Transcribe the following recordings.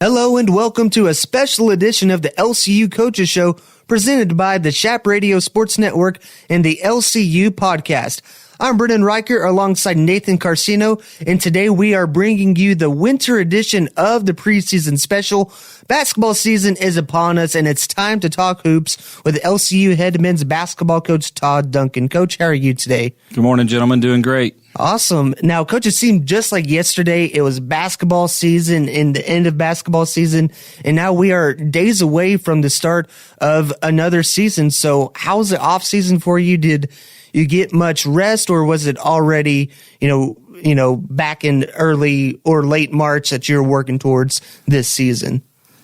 Hello and welcome to a special edition of the LCU Coaches Show presented by the Chap Radio Sports Network and the LCU Podcast. I'm Brendan Riker alongside Nathan Carcino, and today we are bringing you the winter edition of the preseason special. Basketball season is upon us, and it's time to talk hoops with LCU head men's basketball coach Todd Duncan. Coach, how are you today? Good morning, gentlemen. Doing great. Awesome. Now, Coach, it seemed just like yesterday. It was basketball season and the end of basketball season, and now we are days away from the start of another season. So how's the off season for you? Did you get much rest, or was it already, back in early or late March that you're working towards this season?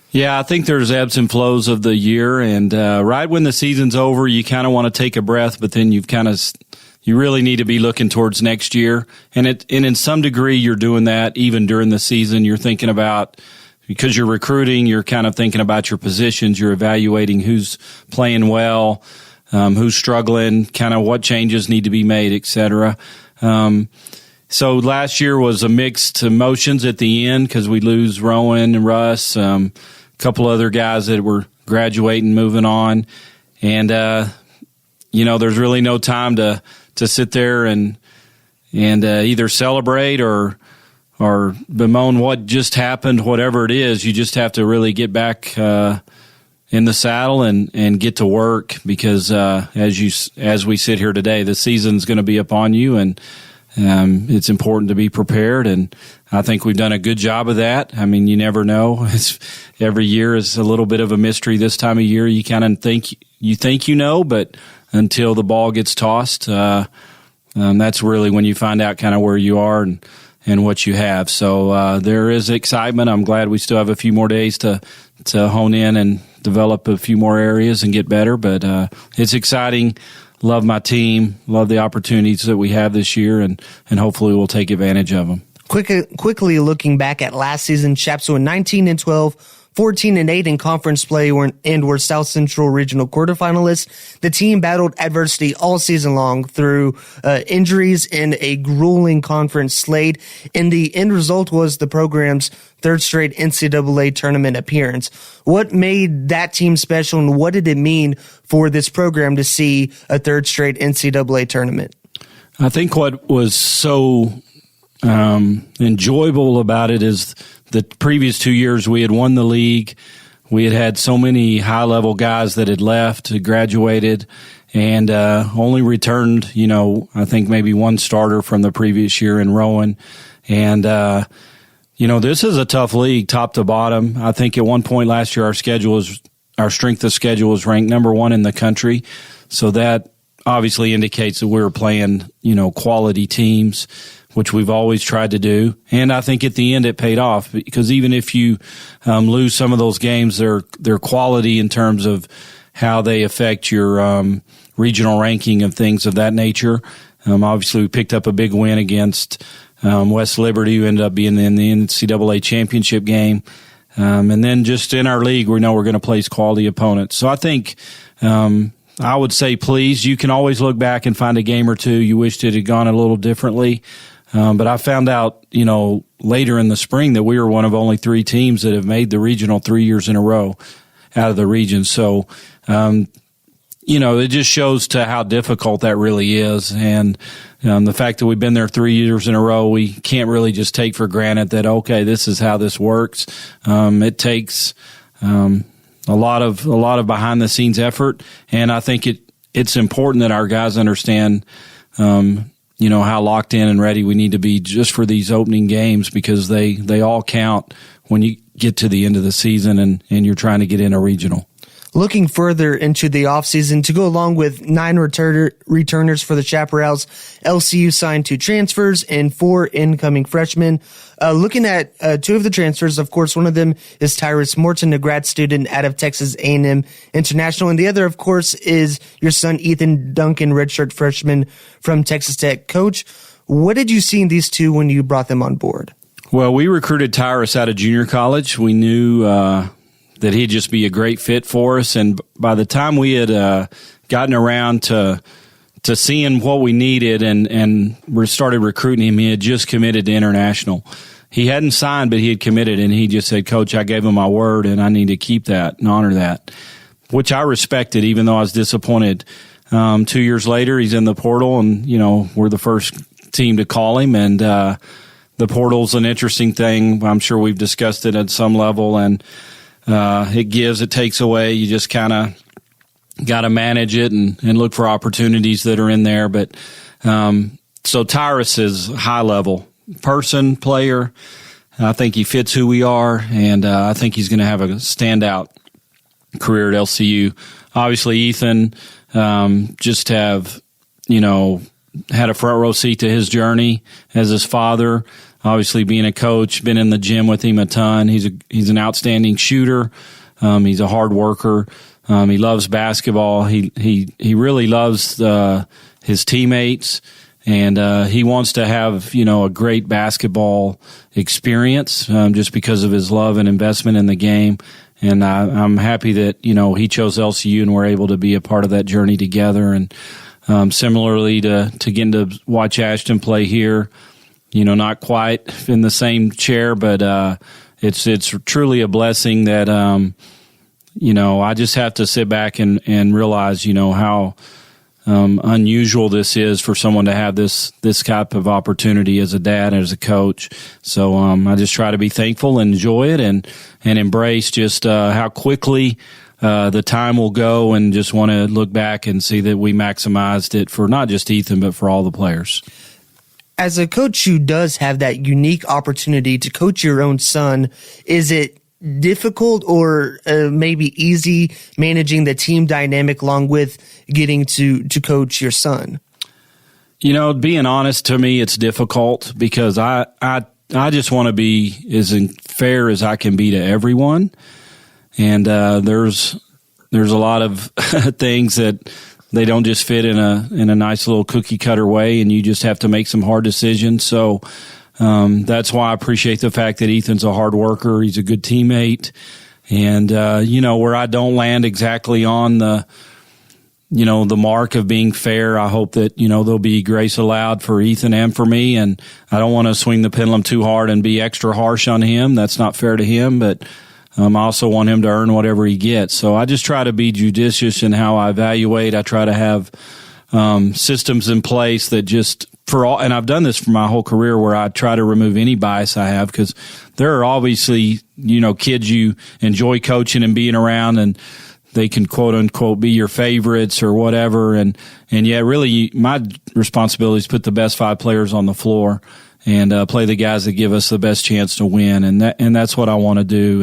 Yeah, I think there's ebbs and flows of the year, and right when the season's over, you kind of want to take a breath, but then you really need to be looking towards next year. And in some degree, you're doing that even during the season. You're thinking about, because you're recruiting, you're kind of thinking about your positions. You're evaluating who's playing well, who's struggling, kind of what changes need to be made, et cetera. So last year was a mixed emotions at the end because we lose Rowan and Russ, a couple other guys that were graduating, moving on. And, there's really no time to sit there and either celebrate or bemoan what just happened, whatever it is. You just have to really get back in the saddle and get to work because as we sit here today, the season's going to be upon you, and it's important to be prepared. And I think we've done a good job of that. I mean, you never know. Every year is a little bit of a mystery this time of year. You kind of think you know, but until the ball gets tossed, that's really when you find out kind of where you are and what you have. So there is excitement. I'm glad we still have a few more days to hone in and develop a few more areas and get better. But it's exciting. Love my team. Love the opportunities that we have this year, and hopefully we'll take advantage of them. Quickly looking back at last season, Chaps went 19-12, 14-8 in conference play, and were South Central Regional quarterfinalists. The team battled adversity all season long through injuries and a grueling conference slate, and the end result was the program's third straight NCAA tournament appearance. What made that team special, and what did it mean for this program to see a third straight NCAA tournament? I think what was so enjoyable about it is the previous 2 years we had won the league. We had so many high-level guys that had left, had graduated, and only returned, I think maybe one starter from the previous year in Rowan. And, this is a tough league, top to bottom. I think at one point last year our strength of schedule was ranked number 1 in the country. So that obviously indicates that we were playing, quality teams, which we've always tried to do. And I think at the end it paid off, because even if you lose some of those games, they're quality in terms of how they affect your regional ranking and things of that nature. Obviously, we picked up a big win against West Liberty, who ended up being in the NCAA championship game. And then just in our league, we know we're going to place quality opponents. So I think I would say, please, you can always look back and find a game or two you wished it had gone a little differently. But I found out, later in the spring that we were one of only 3 teams that have made the regional 3 years in a row out of the region. So, it just shows to how difficult that really is. And the fact that we've been there 3 years in a row, we can't really just take for granted that, okay, this is how this works. It takes a lot of behind the scenes effort. And I think it's important that our guys understand how locked in and ready we need to be just for these opening games, because they all count when you get to the end of the season and you're trying to get in a regional. Looking further into the offseason, to go along with 9 returners for the Chaparrals, LCU signed 2 transfers and 4 incoming freshmen. Looking at 2 of the transfers, of course, one of them is Tyrus Morton, a grad student out of Texas A&M International, and the other, of course, is your son Ethan Duncan, redshirt freshman from Texas Tech. Coach, what did you see in these 2 when you brought them on board? Well, we recruited Tyrus out of junior college. We knew that he'd just be a great fit for us, and by the time we had gotten around to seeing what we needed and we started recruiting him, he had just committed to international. he hadn't signed, but he had committed, and he just said, Coach, I gave him my word, and I need to keep that and honor that, which I respected, even though I was disappointed. 2 years later, he's in the portal, and, we're the first team to call him, and the portal's an interesting thing. I'm sure we've discussed it at some level, and it gives, it takes away. You just kind of got to manage it and look for opportunities that are in there. But so Tyrus is high level person, player. I think he fits who we are, and I think he's going to have a standout career at LCU. Obviously, Ethan just have, had a front row seat to his journey as his father. Obviously, being a coach, been in the gym with him a ton. He's an outstanding shooter. He's a hard worker. He loves basketball. He really loves his teammates, and he wants to have a great basketball experience just because of his love and investment in the game. And I'm happy that he chose LCU and we're able to be a part of that journey together. And similarly to getting to watch Ashton play here, not quite in the same chair, but it's truly a blessing that I just have to sit back and realize how unusual this is for someone to have this type of opportunity as a dad, as a coach. So I just try to be thankful and enjoy it and embrace just how quickly the time will go, and just want to look back and see that we maximized it for not just Ethan, but for all the players. As a coach who does have that unique opportunity to coach your own son, is it difficult or maybe easy managing the team dynamic along with getting to coach your son? Being honest, to me, it's difficult because I just want to be as fair as I can be to everyone. And there's a lot of things that they don't just fit in a nice little cookie cutter way, and you just have to make some hard decisions. So that's why I appreciate the fact that Ethan's a hard worker. He's a good teammate. And, where I don't land exactly on the mark of being fair, I hope that, there'll be grace allowed for Ethan and for me. And I don't want to swing the pendulum too hard and be extra harsh on him. That's not fair to him, but I also want him to earn whatever he gets. So I just try to be judicious in how I evaluate. I try to have systems in place that just for all, and I've done this for my whole career, where I try to remove any bias I have, because there are obviously, kids you enjoy coaching and being around, and they can quote unquote be your favorites or whatever. And yet really my responsibility is put the best 5 players on the floor and play the guys that give us the best chance to win. And that's what I want to do.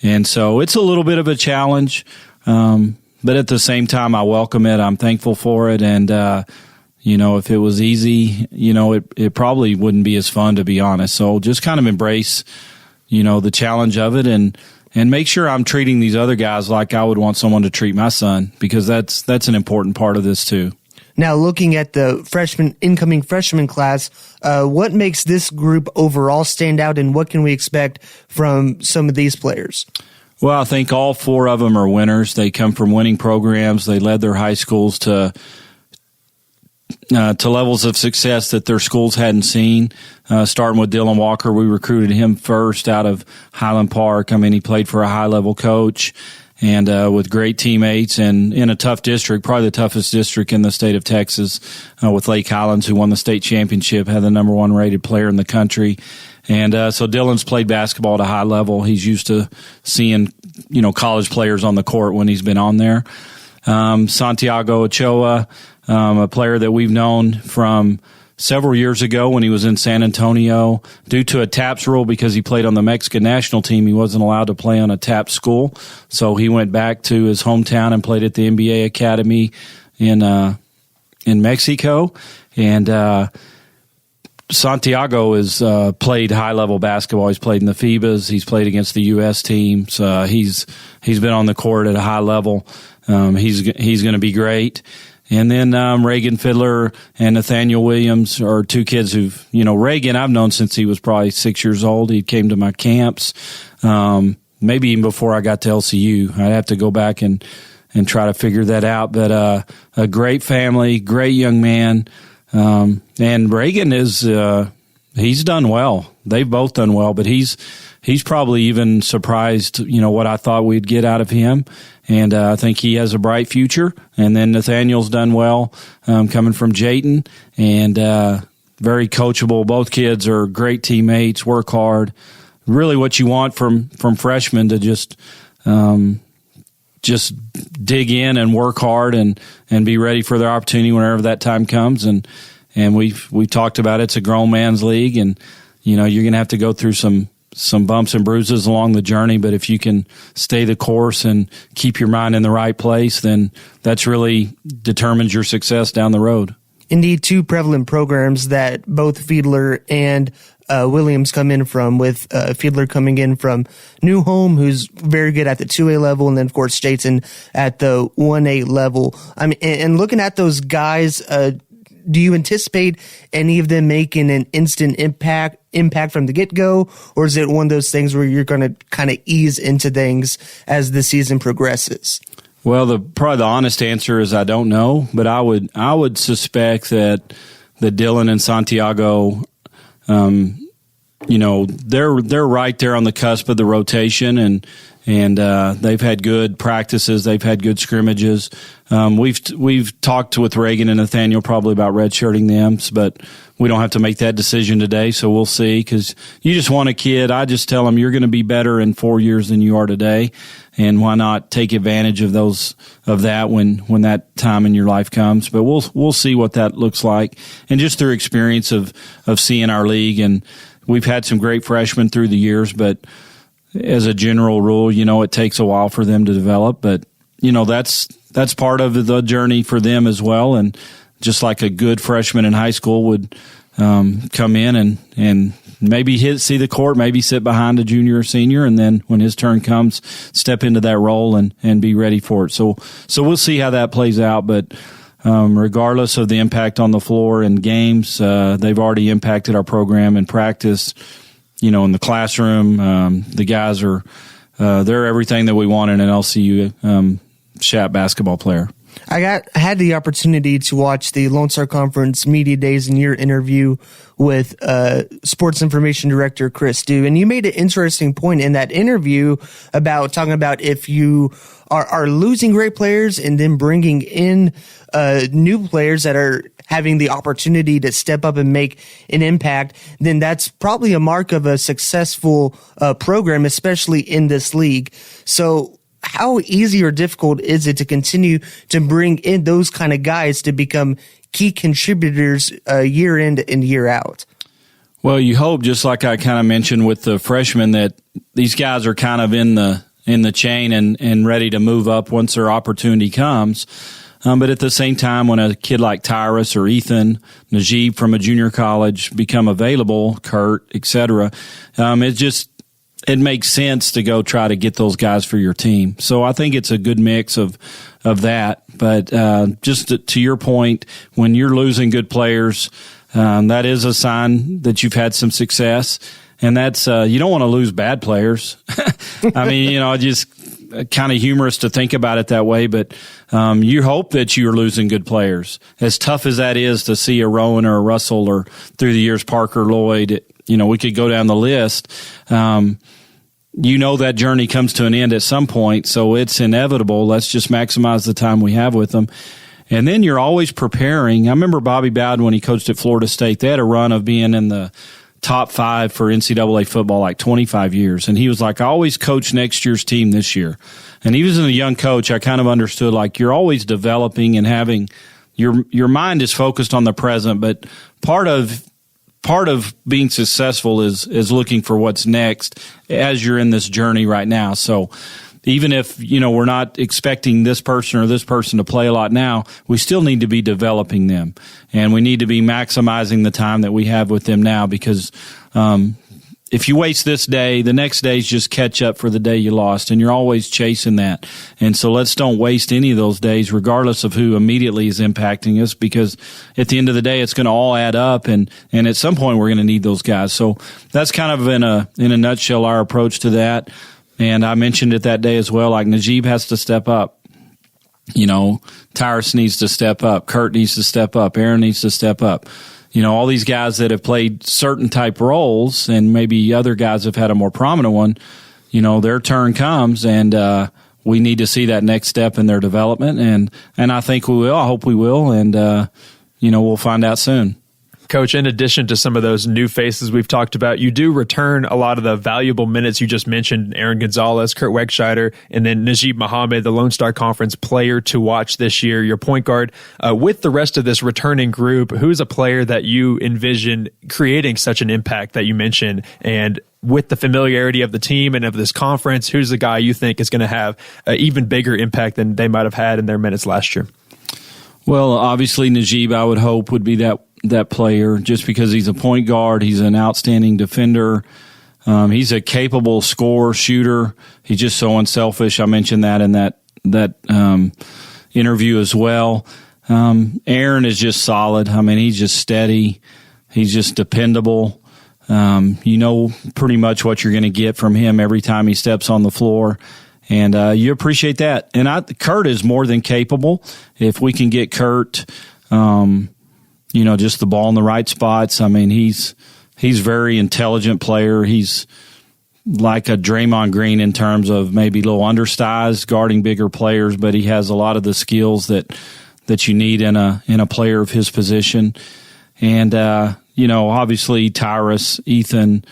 And so it's a little bit of a challenge. But at the same time, I welcome it. I'm thankful for it. And, if it was easy, it probably wouldn't be as fun, to be honest. So just kind of embrace, the challenge of it and make sure I'm treating these other guys like I would want someone to treat my son, because that's an important part of this too. Now, looking at the incoming freshman class, what makes this group overall stand out, and what can we expect from some of these players? Well, I think all 4 of them are winners. They come from winning programs. They led their high schools to levels of success that their schools hadn't seen. Starting with Dylan Walker, we recruited him first out of Highland Park. He played for a high-level coach and with great teammates, and in a tough district, probably the toughest district in the state of Texas, with Lake Highlands, who won the state championship, had the number 1 rated player in the country. And so Dylan's played basketball at a high level. He's used to seeing, college players on the court when he's been on there. Santiago Ochoa, a player that we've known from several years ago when he was in San Antonio. Due to a TAPS rule, because he played on the Mexican national team, he wasn't allowed to play on a TAPS school. So he went back to his hometown and played at the NBA Academy in Mexico. And Santiago has played high-level basketball. He's played in the FIBAs. He's played against the U.S. teams. He's been on the court at a high level. He's going to be great. And then Reagan Fiddler and Nathaniel Williams are 2 kids who've, Reagan I've known since he was probably 6 years old. He came to my camps, maybe even before I got to LCU. I'd have to go back and try to figure that out. But a great family, great young man. And Reagan is he's done well. they've both done well, but he's probably even surprised, what I thought we'd get out of him. And I think he has a bright future. And then Nathaniel's done well, coming from Jayton, and very coachable. Both kids are great teammates, work hard. Really what you want from freshmen to just dig in and work hard and be ready for their opportunity whenever that time comes. And we've talked about it's a grown man's league, and you're going to have to go through some bumps and bruises along the journey, but if you can stay the course and keep your mind in the right place, then that's really determines your success down the road. Indeed, two prevalent programs that both Fiedler and Williams come in from, with Fiedler coming in from New Home, who's very good at the 2A level, and then, of course, Jayton at the 1A level. I mean, and looking at those guys, do you anticipate any of them making an instant impact from the get-go, or is it one of those things where you're going to kind of ease into things as the season progresses? Well, probably the honest answer is I don't know, but I would suspect that Dylan and Santiago, they're right there on the cusp of the rotation, and they've had good practices. They've had good scrimmages. We've talked with Reagan and Nathaniel probably about redshirting them, but we don't have to make that decision today, so we'll see, because you just want a kid. I just tell them you're going to be better in 4 years than you are today, and why not take advantage of that when that time in your life comes. But we'll see what that looks like, and just through experience of seeing our league, and we've had some great freshmen through the years, but as a general rule, it takes a while for them to develop, but that's part of the journey for them as well. And just like a good freshman in high school would come in and maybe see the court, maybe sit behind a junior or senior, and then when his turn comes, step into that role and be ready for it. So we'll see how that plays out, but regardless of the impact on the floor and games, they've already impacted our program in practice. In the classroom, the guys are they're everything that we want in an LCU Chap basketball player. I had the opportunity to watch the Lone Star Conference Media Days and your interview with Sports Information Director Chris Dew, and you made an interesting point in that interview about talking about if you are losing great players and then bringing in new players that are having the opportunity to step up and make an impact, then that's probably a mark of a successful program, especially in this league. So how easy or difficult is it to continue to bring in those kind of guys to become key contributors year in and year out? Well, you hope, just like I kind of mentioned with the freshmen, that these guys are kind of in the chain and ready to move up once their opportunity comes. But at the same time, when a kid like Tyrus or Ethan, Najib from a junior college become available, Kurt, etc., it makes sense to go try to get those guys for your team. So I think it's a good mix of that. But just to your point, when you're losing good players, that is a sign that you've had some success. And that's you don't want to lose bad players. I mean, just kind of humorous to think about it that way, but you hope that you're losing good players. As tough as that is to see a Rowan or a Russell, or through the years Parker, Lloyd, we could go down the list. That journey comes to an end at some point, so it's inevitable. Let's just maximize the time we have with them. And then you're always preparing. I remember Bobby Bowden, when he coached at Florida State, they had a run of being in the top 5 for NCAA football like 25 years. And he was like, I always coach next year's team this year. And he was a young coach. I kind of understood, like, you're always developing and having your mind is focused on the present, but part of being successful is looking for what's next as you're in this journey right now. So even if, we're not expecting this person or this person to play a lot now, we still need to be developing them. And we need to be maximizing the time that we have with them now, because if you waste this day, the next day is just catch up for the day you lost, and you're always chasing that. And so don't waste any of those days, regardless of who immediately is impacting us, because at the end of the day, it's going to all add up, and at some point we're going to need those guys. So that's kind of in a nutshell our approach to that. And I mentioned it that day as well, like Najib has to step up. Tyrus needs to step up. Kurt needs to step up. Aaron needs to step up. all these guys that have played certain type roles, and maybe other guys have had a more prominent one, their turn comes, and we need to see that next step in their development. And I think we will. I hope we will. And, we'll find out soon. Coach, in addition to some of those new faces we've talked about, you do return a lot of the valuable minutes you just mentioned, Aaron Gonzalez, Kurt Wegscheider, and then Najib Muhammad, the Lone Star Conference player to watch this year, your point guard. With the rest of this returning group, who's a player that you envision creating such an impact that you mentioned? And with the familiarity of the team and of this conference, who's the guy you think is going to have an even bigger impact than they might have had in their minutes last year? Well, obviously Najib, I would hope, would be that player, just because he's a point guard. He's an outstanding defender. He's a capable scorer, shooter. He's just so unselfish. I mentioned that in that interview as well. Aaron is just solid. I mean, he's just steady. He's just dependable. Pretty much what you're going to get from him every time he steps on the floor. And you appreciate that. And Kurt is more than capable. If we can get Kurt, just the ball in the right spots. I mean, he's very intelligent player. He's like a Draymond Green in terms of maybe a little undersized, guarding bigger players, but he has a lot of the skills that you need in a player of his position. And obviously Tyrus, Ethan.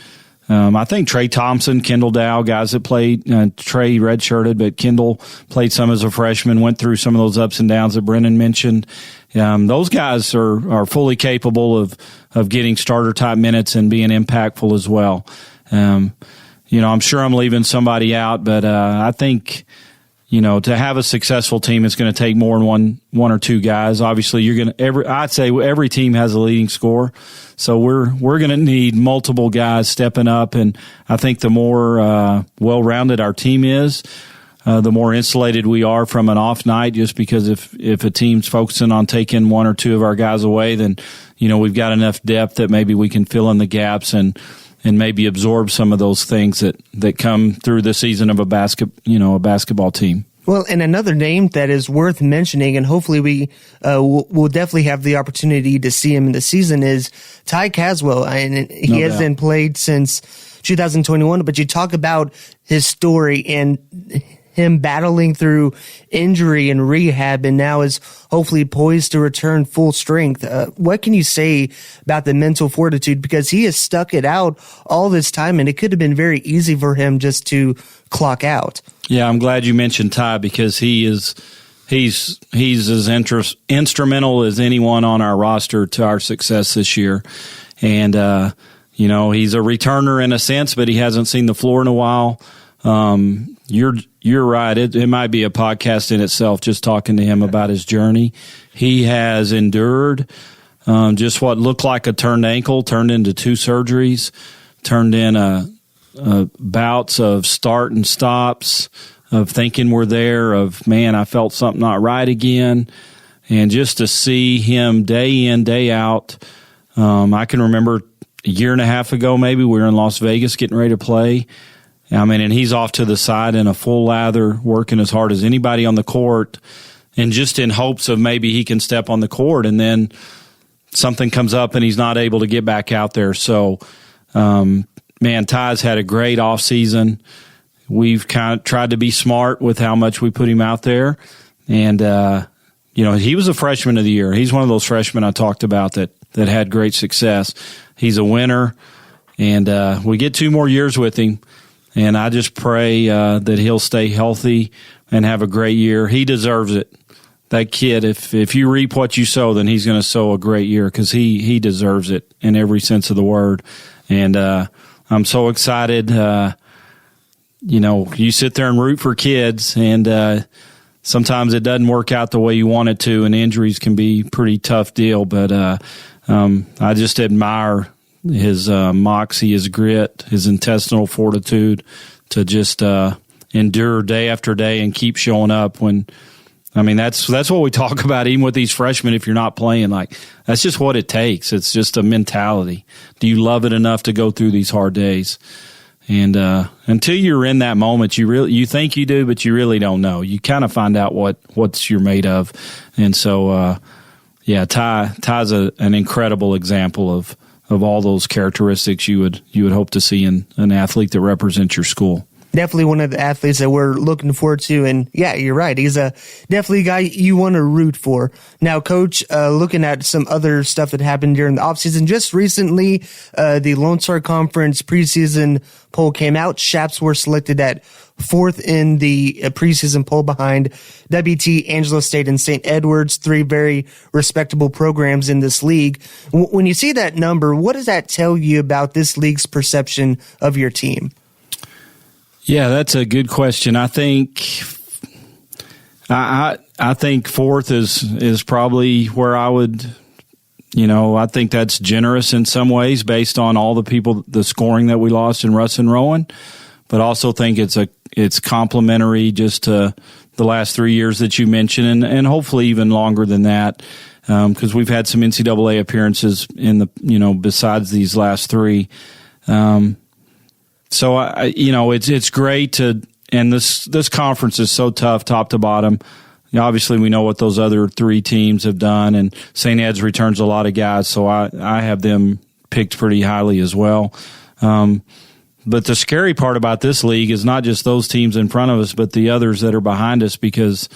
I think Trey Thompson, Kendall Dow, guys that played, Trey redshirted, but Kendall played some as a freshman, went through some of those ups and downs that Brennan mentioned. Those guys are fully capable of getting starter type minutes and being impactful as well. I'm sure I'm leaving somebody out, but I think, to have a successful team, it's going to take more than one or two guys. Obviously, I'd say every team has a leading scorer. So we're going to need multiple guys stepping up. And I think the more well-rounded our team is, the more insulated we are from an off night, just because if a team's focusing on taking one or two of our guys away, then, we've got enough depth that maybe we can fill in the gaps and maybe absorb some of those things that come through the season of a basketball team. Well, and another name that is worth mentioning, and hopefully we will definitely have the opportunity to see him in the season, is Ty Caswell. And he hasn't played since 2021, but you talk about his story and him battling through injury and rehab, and now is hopefully poised to return full strength. What can you say about the mental fortitude? Because he has stuck it out all this time, and it could have been very easy for him just to clock out. Yeah, I'm glad you mentioned Ty, because he's as instrumental as anyone on our roster to our success this year. And, he's a returner in a sense, but he hasn't seen the floor in a while. You're right. It might be a podcast in itself, just talking to him about his journey. He has endured just what looked like a turned ankle, turned into 2 surgeries, turned in bouts of start and stops, of thinking we're there, of, man, I felt something not right again. And just to see him day in, day out, I can remember a year and a half ago, maybe, we were in Las Vegas getting ready to play. And he's off to the side in a full lather, working as hard as anybody on the court, and just in hopes of maybe he can step on the court, and then something comes up and he's not able to get back out there. So, Ty's had a great off season. We've kind of tried to be smart with how much we put him out there. And, he was a freshman of the year. He's one of those freshmen I talked about that had great success. He's a winner, and we get 2 more years with him. And I just pray that he'll stay healthy and have a great year. He deserves it. That kid, if you reap what you sow, then he's going to sow a great year, because he deserves it in every sense of the word. And I'm so excited. You sit there and root for kids, and sometimes it doesn't work out the way you want it to, and injuries can be a pretty tough deal. But I just admire his moxie, his grit, his intestinal fortitude to just endure day after day and keep showing up when – that's what we talk about even with these freshmen. If you're not playing, that's just what it takes. It's just a mentality. Do you love it enough to go through these hard days? And until you're in that moment, you think you do, but you really don't know. You kind of find out what you're made of. And so yeah, Ty's an incredible example of all those characteristics you would hope to see in an athlete that represents your school. Definitely one of the athletes that we're looking forward to. And yeah, you're right. He's definitely a guy you want to root for. Now, Coach, looking at some other stuff that happened during the offseason, just recently, the Lone Star Conference preseason poll came out. Chaps were selected at 4th in the preseason poll behind WT, Angelo State, and St. Edwards, 3 very respectable programs in this league. When you see that number, what does that tell you about this league's perception of your team? Yeah, that's a good question. I think I think 4th is probably where I would, I think that's generous in some ways based on all the scoring that we lost in Russ and Rowan, but also think it's complimentary just to the last 3 years that you mentioned and hopefully even longer than that, because we've had some NCAA appearances in the besides these last 3. So it's great and this conference is so tough, top to bottom. Obviously, we know what those other 3 teams have done, and St. Ed's returns a lot of guys, so I have them picked pretty highly as well. But the scary part about this league is not just those teams in front of us, but the others that are behind us, because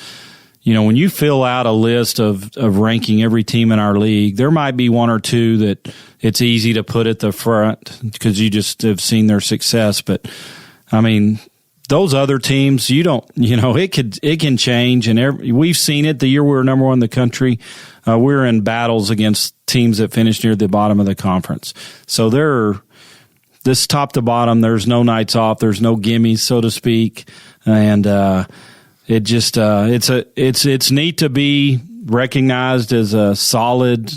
when you fill out a list of ranking every team in our league, there might be 1 or 2 that it's easy to put at the front because you just have seen their success. But I mean, those other teams, it can change, and we've seen it. The year we were number 1 in the country, we were in battles against teams that finished near the bottom of the conference. So this top to bottom, there's no nights off, there's no gimmies, so to speak, and it just it's neat to be recognized as a solid,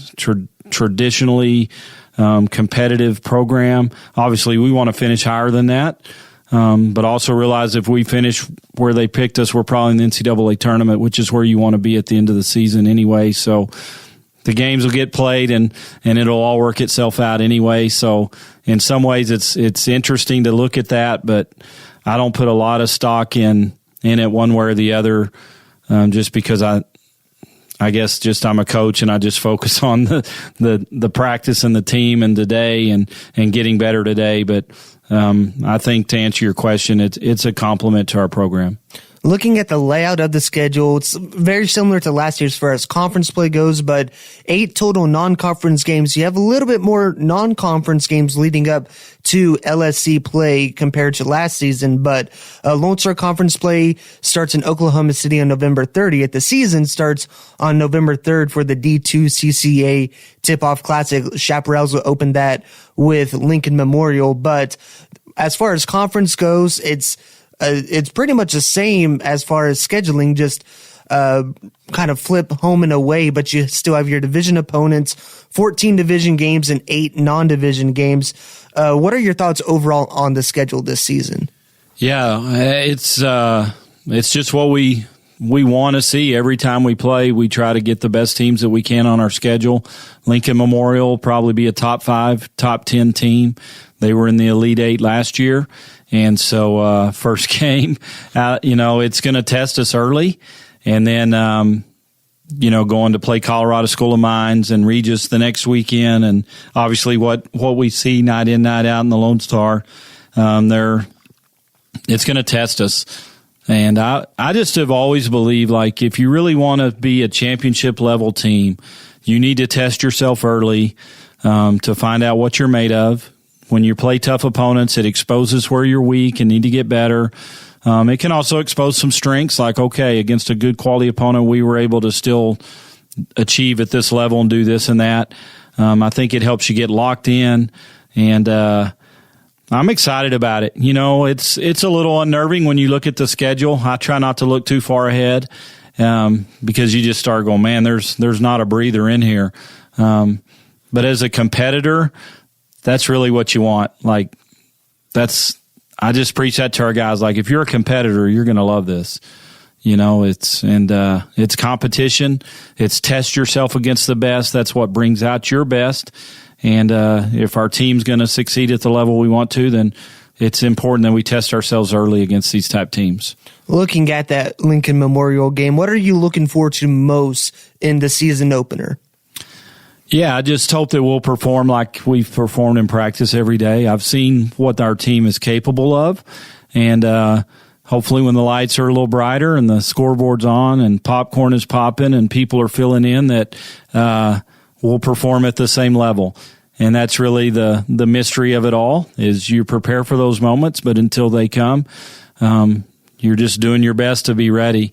traditionally competitive program. Obviously, we want to finish higher than that. But also realize if we finish where they picked us, we're probably in the NCAA tournament, which is where you want to be at the end of the season anyway. So the games will get played and it'll all work itself out anyway. So in some ways it's interesting to look at that, but I don't put a lot of stock in it one way or the other, just because I guess just I'm a coach and I just focus on the practice and the team and today and getting better today. But I think to answer your question, it's a compliment to our program. Looking at the layout of the schedule, it's very similar to last year's as far as conference play goes, but 8 total non-conference games. You have a little bit more non-conference games leading up to LSC play compared to last season, but Lone Star Conference play starts in Oklahoma City on November 30th. The season starts on November 3rd for the D2 CCA Tip-Off Classic. Chaparrals will open that with Lincoln Memorial, but as far as conference goes, it's pretty much the same as far as scheduling, just kind of flip home and away, but you still have your division opponents, 14 division games and 8 non-division games. What are your thoughts overall on the schedule this season? Yeah, it's just what we want to see every time we play. We try to get the best teams that we can on our schedule. Lincoln Memorial will probably be a top 5, top 10 team. They were in the Elite 8 last year. And so, first game, it's going to test us early. And then, going to play Colorado School of Mines and Regis the next weekend. And obviously what we see night in, night out in the Lone Star, it's going to test us. And I just have always believed, like, if you really want to be a championship level team, you need to test yourself early, to find out what you're made of. When you play tough opponents, it exposes where you're weak and need to get better. It can also expose some strengths, like, okay, against a good quality opponent, we were able to still achieve at this level and do this and that. I think it helps you get locked in, and I'm excited about it. It's a little unnerving when you look at the schedule. I try not to look too far ahead, because you just start going, man, there's not a breather in here. But as a competitor, that's really what you want. Like, I just preach that to our guys. Like, if you're a competitor, you're going to love this. It's competition. It's test yourself against the best. That's what brings out your best. And if our team's going to succeed at the level we want to, then it's important that we test ourselves early against these type teams. Looking at that Lincoln Memorial game, what are you looking forward to most in the season opener? Yeah, I just hope that we'll perform like we've performed in practice every day. I've seen what our team is capable of, and hopefully when the lights are a little brighter and the scoreboard's on and popcorn is popping and people are filling in, that we'll perform at the same level. And that's really the mystery of it all, is you prepare for those moments, but until they come, you're just doing your best to be ready.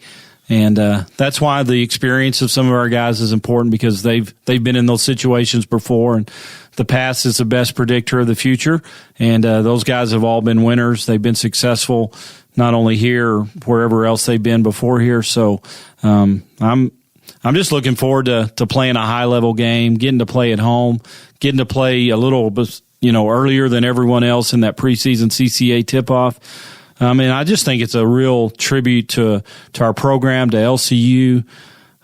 And that's why the experience of some of our guys is important, because they've been in those situations before, and the past is the best predictor of the future. And those guys have all been winners. They've been successful not only here or wherever else they've been before here. So I'm just looking forward to playing a high level game, getting to play at home, getting to play a little earlier than everyone else in that preseason CCA tip off. And I just think it's a real tribute to our program, to LCU,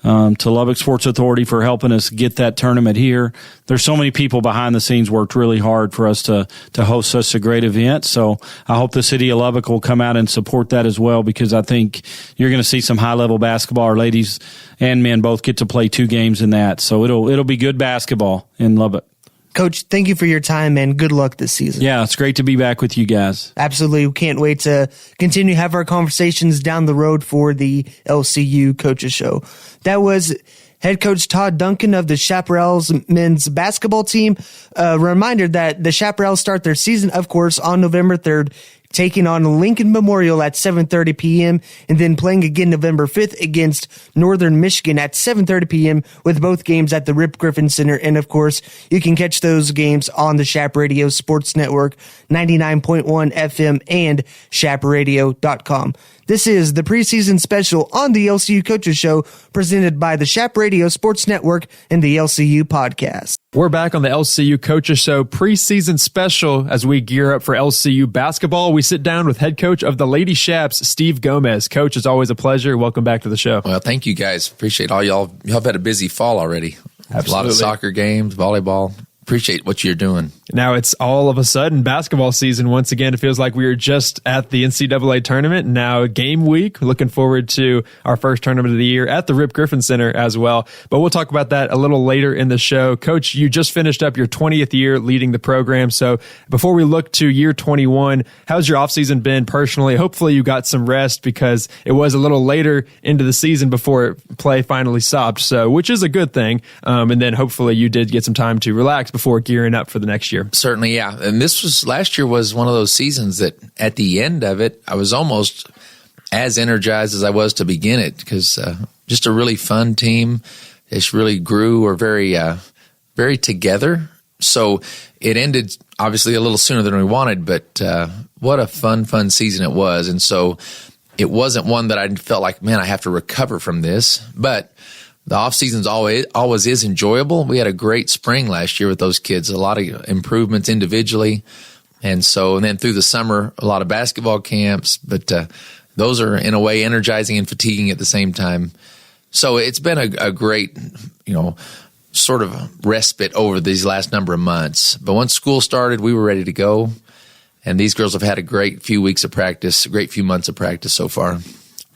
to Lubbock Sports Authority for helping us get that tournament here. There's so many people behind the scenes worked really hard for us to host such a great event. So I hope the city of Lubbock will come out and support that as well, because I think you're going to see some high level basketball. Our ladies and men both get to play 2 games in that. So it'll be good basketball in Lubbock. Coach, thank you for your time and good luck this season. Yeah, it's great to be back with you guys. Absolutely. We can't wait to continue to have our conversations down the road for the LCU Coaches Show. That was head coach Todd Duncan of the Chaparrals men's basketball team. A reminder that the Chaparrals start their season, of course, on November 3rd, taking on Lincoln Memorial at 7:30 p.m. and then playing again November 5th against Northern Michigan at 7:30 p.m. with both games at the Rip Griffin Center. And of course, you can catch those games on the Chap Radio Sports Network, 99.1 FM and chapradio.com. This is the preseason special on the LCU Coaches Show, presented by the Chap Radio Sports Network and the LCU Podcast. We're back on the LCU Coaches Show preseason special as we gear up for LCU basketball. We sit down with head coach of the Lady Chaps, Steve Gomez. Coach, it's always a pleasure. Welcome back to the show. Well, thank you guys. Appreciate all y'all. Y'all have had a busy fall already. Absolutely. A lot of soccer games, volleyball. Appreciate what you're doing. Now it's all of a sudden basketball season once again. It feels like we were just at the NCAA tournament. Now game week. Looking forward to our first tournament of the year at the Rip Griffin Center as well. But we'll talk about that a little later in the show. Coach, you just finished up your 20th year leading the program. So before we look to year 21, how's your offseason been personally? Hopefully you got some rest, because it was a little later into the season before play finally stopped. So, which is a good thing. And then hopefully you did get some time to relax before gearing up for the next year. Certainly, yeah. And last year was one of those seasons that at the end of it, I was almost as energized as I was to begin it, because just a really fun team. It really grew. We're very together. So it ended obviously a little sooner than we wanted, but what a fun season it was. And so it wasn't one that I felt like, man, I have to recover from this. But the off season's always is enjoyable. We had a great spring last year with those kids, a lot of improvements individually. And then through the summer, a lot of basketball camps, but those are in a way energizing and fatiguing at the same time. So it's been a great, sort of respite over these last number of months. But once school started, we were ready to go. And these girls have had a great few weeks of practice, a great few months of practice so far.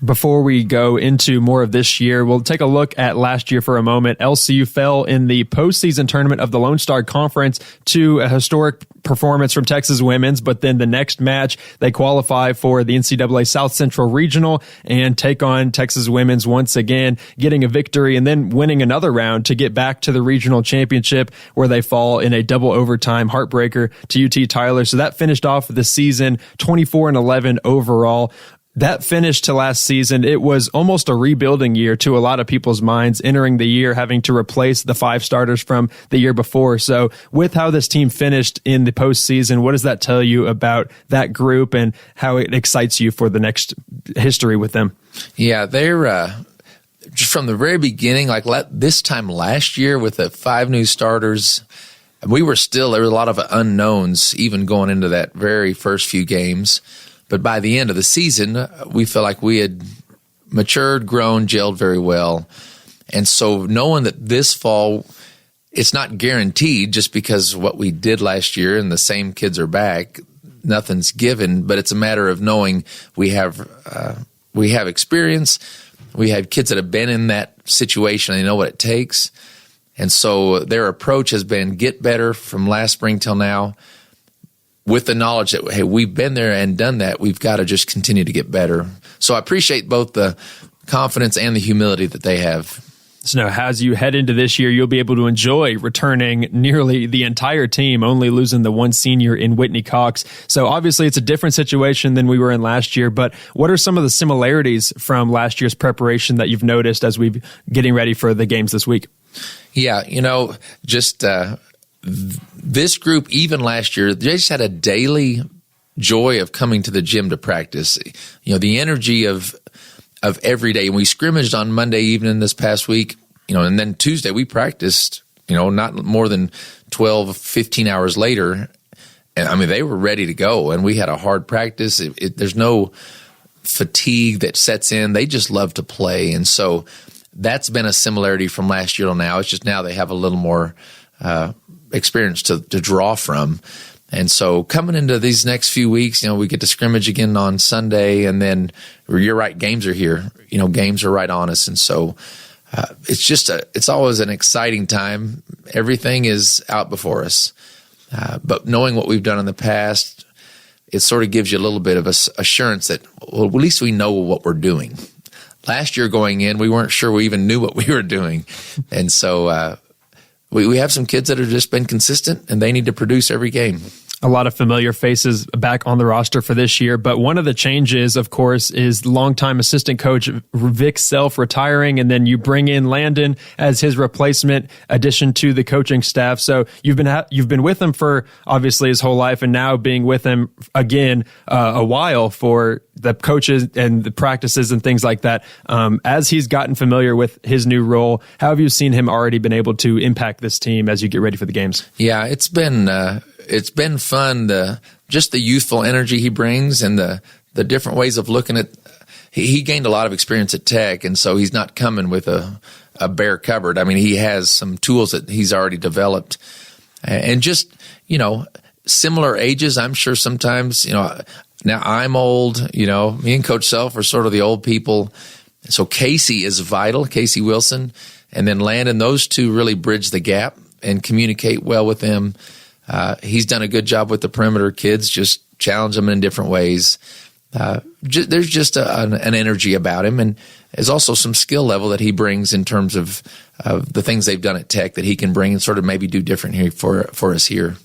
Before we go into more of this year, we'll take a look at last year for a moment. LCU fell in the postseason tournament of the Lone Star Conference to a historic performance from Texas Women's, but then the next match, they qualify for the NCAA South Central Regional and take on Texas Women's once again, getting a victory and then winning another round to get back to the regional championship, where they fall in a double overtime heartbreaker to UT Tyler. So that finished off the season 24-11 overall. That finish to last season, it was almost a rebuilding year to a lot of people's minds, entering the year having to replace the 5 starters from the year before. So with how this team finished in the postseason, what does that tell you about that group and how it excites you for the next history with them? Yeah, they're just from the very beginning, like this time last year with the 5 new starters, there were a lot of unknowns even going into that very first few games. But by the end of the season, we felt like we had matured, grown, gelled very well. And so knowing that this fall, it's not guaranteed just because what we did last year and the same kids are back, nothing's given, but it's a matter of knowing we have experience. We have kids that have been in that situation and they know what it takes. And so their approach has been get better from last spring till now, with the knowledge that, hey, we've been there and done that. We've got to just continue to get better. So I appreciate both the confidence and the humility that they have. So now, as you head into this year, you'll be able to enjoy returning nearly the entire team, only losing the one senior in Whitney Cox. So obviously it's a different situation than we were in last year, but what are some of the similarities from last year's preparation that you've noticed as we're getting ready for the games this week? Yeah, just this group, even last year, they just had a daily joy of coming to the gym to practice. The energy of every day. And we scrimmaged on Monday evening this past week, and then Tuesday we practiced, not more than 12, 15 hours later. And they were ready to go, and we had a hard practice. There's no fatigue that sets in. They just love to play. And so that's been a similarity from last year till now. It's just now they have a little more experience to draw from. And so coming into these next few weeks, we get to scrimmage again on Sunday, and then you're right, games are here. Games are right on us. And so it's always an exciting time. Everything is out before us. But knowing what we've done in the past, it sort of gives you a little bit of assurance that, well, at least we know what we're doing. Last year going in, we weren't sure we even knew what we were doing. And so we have some kids that have just been consistent, and they need to produce every game. A lot of familiar faces back on the roster for this year, but one of the changes, of course, is longtime assistant coach Vic Self retiring, and then you bring in Landon as his replacement addition to the coaching staff. So you've been with him for obviously his whole life, and now being with him again a while for the coaches and the practices and things like that. As he's gotten familiar with his new role, how have you seen him already been able to impact this team as you get ready for the games? Yeah, it's been fun, just the youthful energy he brings and the different ways of looking at. He gained a lot of experience at Tech, and so he's not coming with a bare cupboard. He has some tools that he's already developed, and just similar ages. I'm sure sometimes now I'm old. Me and Coach Self are sort of the old people. So Casey is vital, Casey Wilson, and then Landon. Those two really bridge the gap and communicate well with them. He's done a good job with the perimeter kids, just challenge them in different ways. There's just an energy about him, and there's also some skill level that he brings in terms of the things they've done at Tech that he can bring and sort of maybe do different here for us here.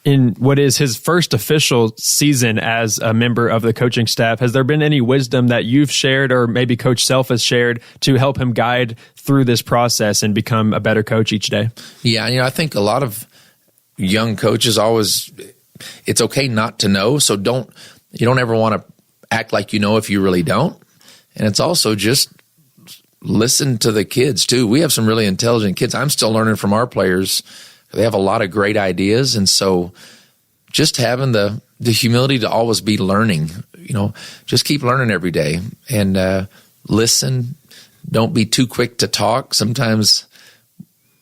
In what is his first official season as a member of the coaching staff, has there been any wisdom that you've shared or maybe Coach Self has shared to help him guide through this process and become a better coach each day? Yeah, I think a lot of young coaches it's okay not to know. So you don't ever want to act like if you really don't. And it's also just listen to the kids too. We have some really intelligent kids. I'm still learning from our players. They have a lot of great ideas. And so just having the humility to always be learning, just keep learning every day and listen. Don't be too quick to talk. Sometimes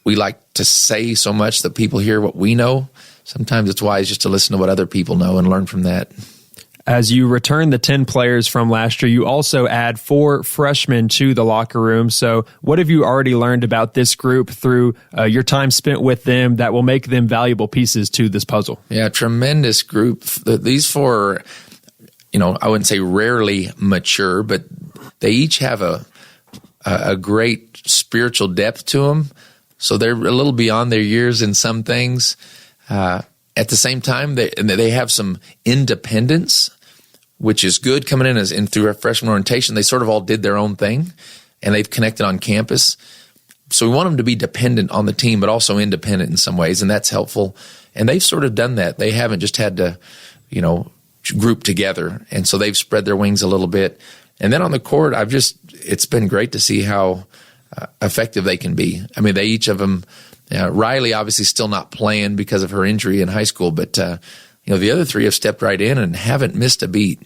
we like to say so much that people hear what we know. Sometimes it's wise just to listen to what other people know and learn from that. As you return the 10 players from last year, you also add 4 freshmen to the locker room. So what have you already learned about this group through your time spent with them that will make them valuable pieces to this puzzle? Yeah, tremendous group. These 4, I wouldn't say rarely mature, but they each have a great spiritual depth to them. So they're a little beyond their years in some things. At the same time, they have some independence, which is good coming in and through a freshman orientation. They sort of all did their own thing, and they've connected on campus. So we want them to be dependent on the team, but also independent in some ways, and that's helpful. And they've sort of done that. They haven't just had to, group together, and so they've spread their wings a little bit. And then on the court, it's been great to see how effective they can be. They each of them. Riley obviously still not playing because of her injury in high school, but the other 3 have stepped right in and haven't missed a beat.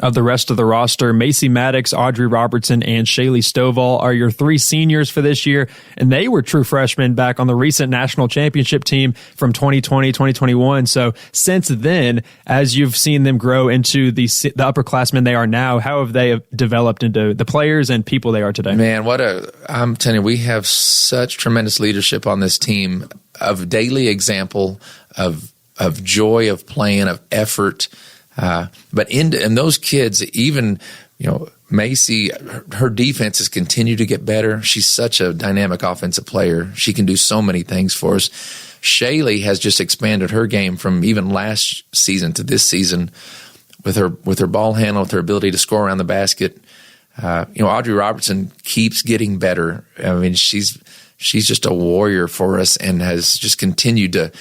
Of the rest of the roster, Macy Maddox, Audrey Robertson, and Shaylee Stovall are your three seniors for this year, and they were true freshmen back on the recent national championship team from 2020, 2021. So since then, as you've seen them grow into the upperclassmen they are now, how have they developed into the players and people they are today? Man, I'm telling you, we have such tremendous leadership on this team, of daily example, of joy of playing, of effort. But in those kids, even, Macy, her defense has continued to get better. She's such a dynamic offensive player. She can do so many things for us. Shaylee has just expanded her game from even last season to this season with her ball handle, with her ability to score around the basket. Audrey Robertson keeps getting better. I mean, she's just a warrior for us and has just continued to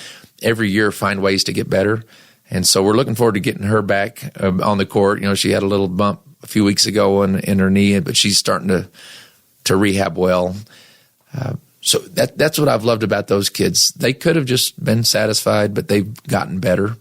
every year find ways to get better. And so we're looking forward to getting her back on the court. She had a little bump a few weeks ago in her knee, but she's starting to rehab well. So that's what I've loved about those kids. They could have just been satisfied, but they've gotten better.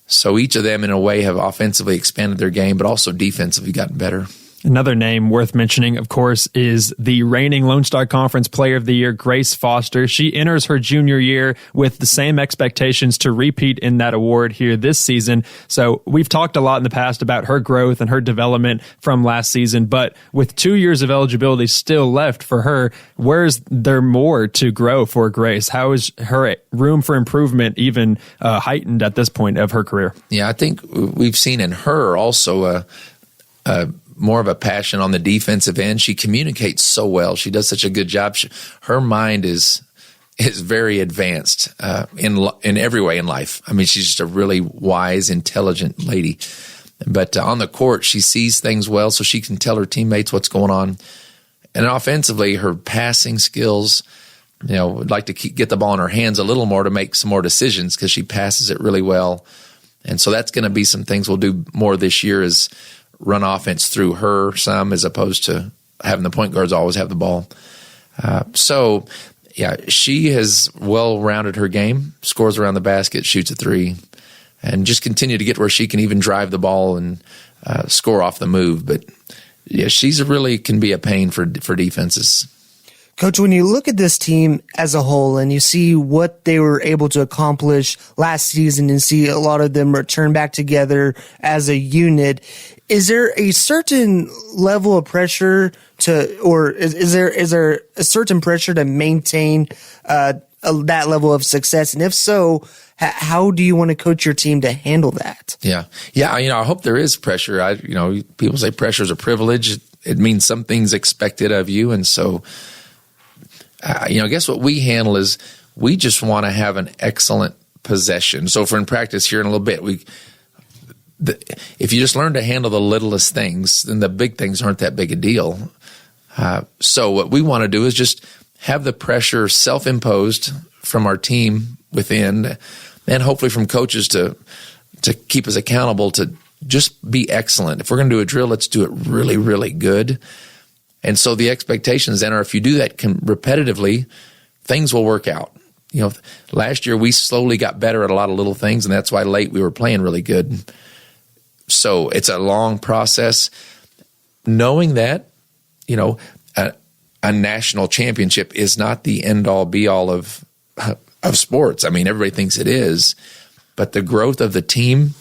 So each of them, in a way, have offensively expanded their game, but also defensively gotten better. Another name worth mentioning, of course, is the reigning Lone Star Conference Player of the Year, Grace Foster. She enters her junior year with the same expectations to repeat in that award here this season. So we've talked a lot in the past about her growth and her development from last season, but with 2 years of eligibility still left for her, where's there more to grow for Grace? How is her room for improvement even heightened at this point of her career? Yeah, I think we've seen in her also more of a passion on the defensive end. She communicates so well. She does such a good job. Her mind is very advanced in every way in life. I mean, she's just a really wise, intelligent lady. But on the court, she sees things well, so she can tell her teammates what's going on. And offensively, her passing skills, would like to get the ball in her hands a little more to make some more decisions because she passes it really well. And so that's going to be some things we'll do more this year is run offense through her some as opposed to having the point guards always have the ball. She has well-rounded her game, scores around the basket, shoots a three, and just continue to get where she can even drive the ball and score off the move. But, she's really can be a pain for defenses. Coach, when you look at this team as a whole and you see what they were able to accomplish last season and see a lot of them return back together as a unit, is there a certain level of pressure is there a certain pressure to maintain that level of success? And if so, how do you want to coach your team to handle that? Yeah. I hope there is pressure. People say pressure is a privilege. It means something's expected of you. And so, I guess what we handle is we just want to have an excellent possession. So if we're in practice here in a little bit, if you just learn to handle the littlest things, then the big things aren't that big a deal. So what we want to do is just have the pressure self-imposed from our team within, and hopefully from coaches to keep us accountable to just be excellent. If we're going to do a drill, let's do it really, really good. And so the expectations then are if you do that repetitively, things will work out. Last year we slowly got better at a lot of little things, and that's why late we were playing really good. So it's a long process. Knowing that, a national championship is not the end-all, be-all of sports. I mean, everybody thinks it is. But the growth of the team,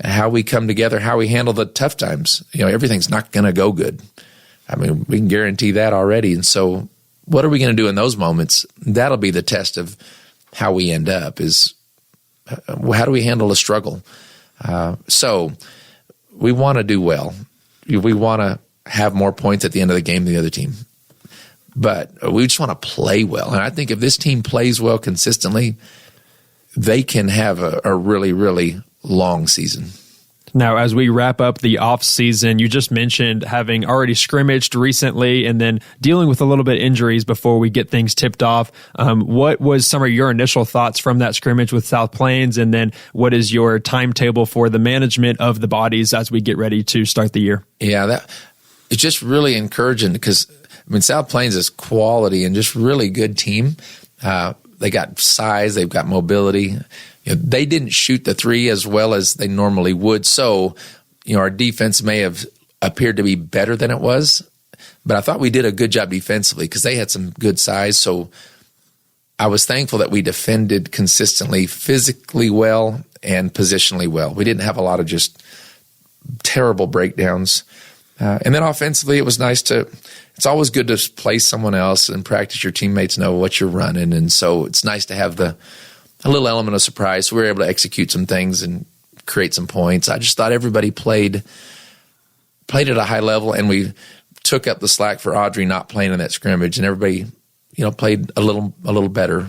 how we come together, how we handle the tough times, everything's not going to go good. I mean, we can guarantee that already. And so what are we going to do in those moments? That'll be the test of how we end up is how do we handle a struggle? So we want to do well. We want to have more points at the end of the game than the other team. But we just want to play well. And I think if this team plays well consistently, they can have a really, really long season. Now, as we wrap up the off season, you just mentioned having already scrimmaged recently and then dealing with a little bit injuries before we get things tipped off. What was some of your initial thoughts from that scrimmage with South Plains? And then what is your timetable for the management of the bodies as we get ready to start the year? Yeah, it's just really encouraging because, South Plains is quality and just really good team. They got size, they've got mobility. They didn't shoot the three as well as they normally would. So, our defense may have appeared to be better than it was, but I thought we did a good job defensively because they had some good size. So I was thankful that we defended consistently, physically well, and positionally well. We didn't have a lot of just terrible breakdowns. And then offensively, it was nice it's always good to play someone else and practice your teammates know what you're running. And so it's nice to have a little element of surprise. So we were able to execute some things and create some points. I just thought everybody played at a high level, and we took up the slack for Audrey not playing in that scrimmage, and everybody, played a little better.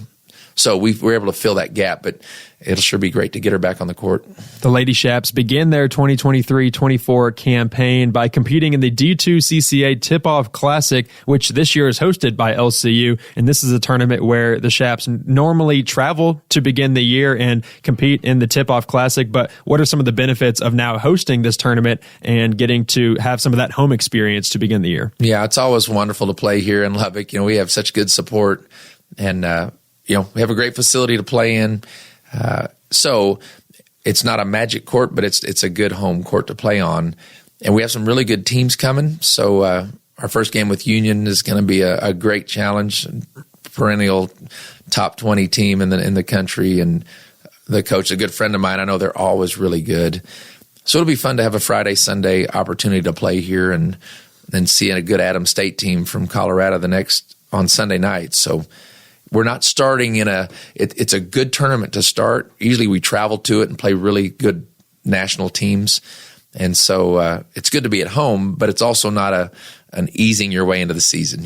So we were able to fill that gap, but it'll sure be great to get her back on the court. The Lady Chaps begin their 2023-24 campaign by competing in the D2 CCA Tip-Off Classic, which this year is hosted by LCU. And this is a tournament where the Chaps normally travel to begin the year and compete in the Tip-Off Classic. But what are some of the benefits of now hosting this tournament and getting to have some of that home experience to begin the year? Yeah, it's always wonderful to play here in Lubbock. We have such good support, and we have a great facility to play in. So it's not a magic court, but it's a good home court to play on. And we have some really good teams coming. So our first game with Union is going to be a great challenge, perennial top 20 team in the country. And the coach, a good friend of mine, I know they're always really good. So it'll be fun to have a Friday, Sunday opportunity to play here and then see a good Adams State team from Colorado on Sunday night. So we're not starting it's a good tournament to start. Usually we travel to it and play really good national teams. And so it's good to be at home, but it's also not an easing your way into the season.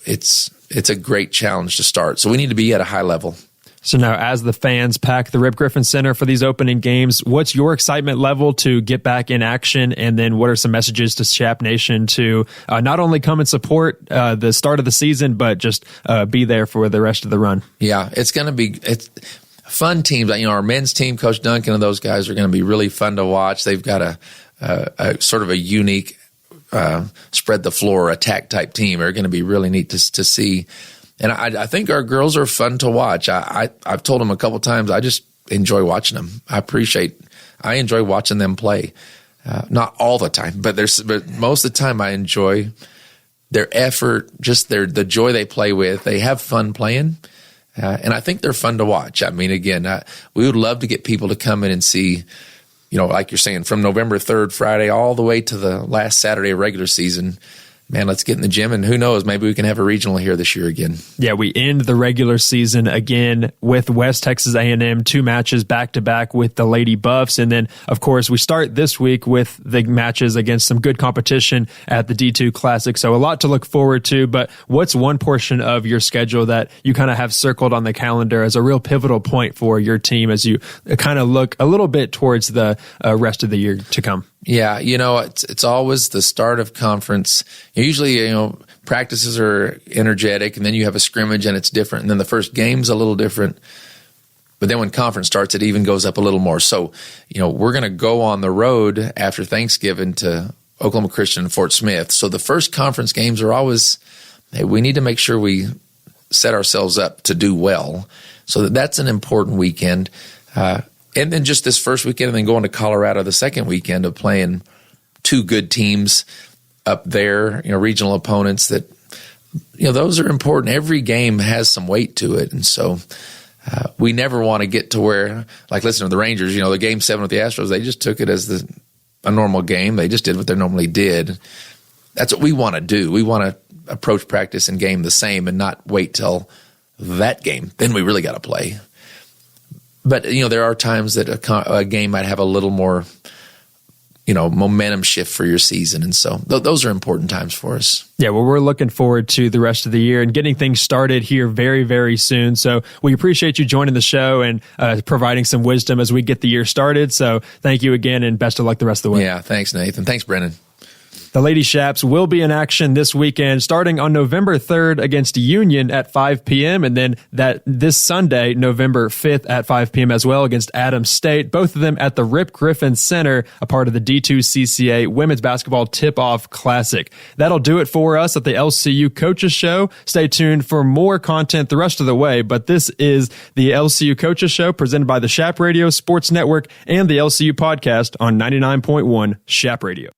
It's a great challenge to start. So we need to be at a high level. So now, as the fans pack the Rip Griffin Center for these opening games, what's your excitement level to get back in action? And then what are some messages to Chap Nation to not only come and support the start of the season, but just be there for the rest of the run? Yeah, it's going to be fun teams. Our men's team, Coach Duncan and those guys are going to be really fun to watch. They've got a sort of a unique spread the floor attack type team. They're going to be really neat to see. And I think our girls are fun to watch. I've told them a couple times, I just enjoy watching them. I enjoy watching them play. Not all the time, but most of the time I enjoy their effort, just the joy they play with. They have fun playing, and I think they're fun to watch. Again, we would love to get people to come in and see, like you're saying, from November 3rd, Friday, all the way to the last Saturday of regular season. Man, let's get in the gym, and who knows, maybe we can have a regional here this year again. Yeah, we end the regular season again with West Texas A&M, 2 matches back-to-back with the Lady Buffs. And then, of course, we start this week with the matches against some good competition at the D2 Classic. So a lot to look forward to, but what's one portion of your schedule that you kind of have circled on the calendar as a real pivotal point for your team as you kind of look a little bit towards the rest of the year to come? Yeah, it's always the start of conference. Usually, practices are energetic, and then you have a scrimmage, and it's different. And then the first game's a little different. But then when conference starts, it even goes up a little more. So, we're going to go on the road after Thanksgiving to Oklahoma Christian and Fort Smith. So the first conference games are always, hey, we need to make sure we set ourselves up to do well. So that's an important weekend. And then just this first weekend, and then going to Colorado the second weekend of playing 2 good teams up there, regional opponents that, those are important. Every game has some weight to it. And so we never want to get to where, like, listen to the Rangers, the game 7 with the Astros, they just took it as a normal game. They just did what they normally did. That's what we want to do. We want to approach practice and game the same and not wait till that game. Then we really got to play. But, there are times that a game might have a little more, momentum shift for your season. And so those are important times for us. Yeah, well, we're looking forward to the rest of the year and getting things started here very, very soon. So we appreciate you joining the show and providing some wisdom as we get the year started. So thank you again, and best of luck the rest of the way. Yeah, thanks, Nathan. Thanks, Brennan. The Lady Chaps will be in action this weekend, starting on November 3rd against Union at 5 p.m. and then this Sunday, November 5th at 5 p.m. as well against Adams State. Both of them at the Rip Griffin Center, a part of the D2 CCA Women's Basketball Tip-Off Classic. That'll do it for us at the LCU Coaches Show. Stay tuned for more content the rest of the way, but this is the LCU Coaches Show presented by the Chap Radio Sports Network and the LCU Podcast on 99.1 Chap Radio.